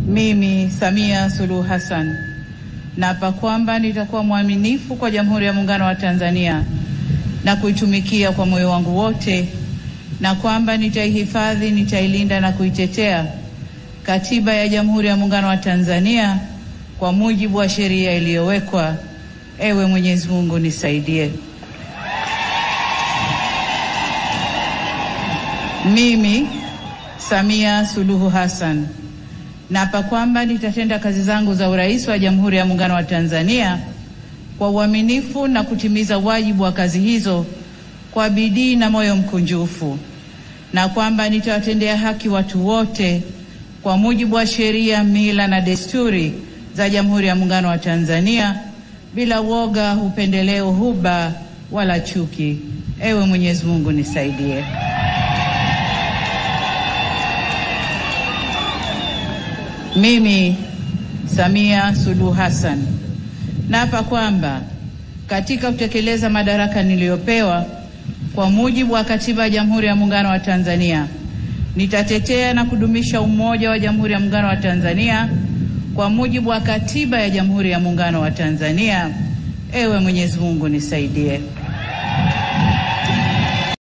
Mimi Samia Suluhu Hassan naapa kwamba nitakuwa mwaminifu kwa Jamhuri ya Muungano wa Tanzania na kuitumikia kwa moyo wangu wote, na kwamba nitaihifadhi, nitailinda na kuitetea Katiba ya Jamhuri ya Muungano wa Tanzania kwa mujibu wa sheria iliyowekwa. Ewe Mwenyezi Mungu nisaidie. Mimi Samia Suluhu Hassan naapa kwamba nitatenda kazi zangu za urais wa Jamhuri ya Muungano wa Tanzania kwa uaminifu na kutimiza wajibu wa kazi hizo kwa bidii na moyo mkunjufu, na kwamba nitawatendea haki watu wote kwa mujibu wa sheria, mila na desturi za Jamhuri ya Muungano wa Tanzania bila woga, upendeleo, huba wala chuki. Ewe Mwenyezi Mungu nisaidie. Mimi Samia Suluhu Hassan naapa kwamba katika kutekeleza madaraka niliyopewa kwa mujibu wa Katiba ya Jamhuri ya Muungano wa Tanzania, nitatetea na kudumisha umoja wa Jamhuri ya Muungano wa Tanzania kwa mujibu wa Katiba ya Jamhuri ya Muungano wa Tanzania. Ewe Mwenyezi Mungu nisaidie.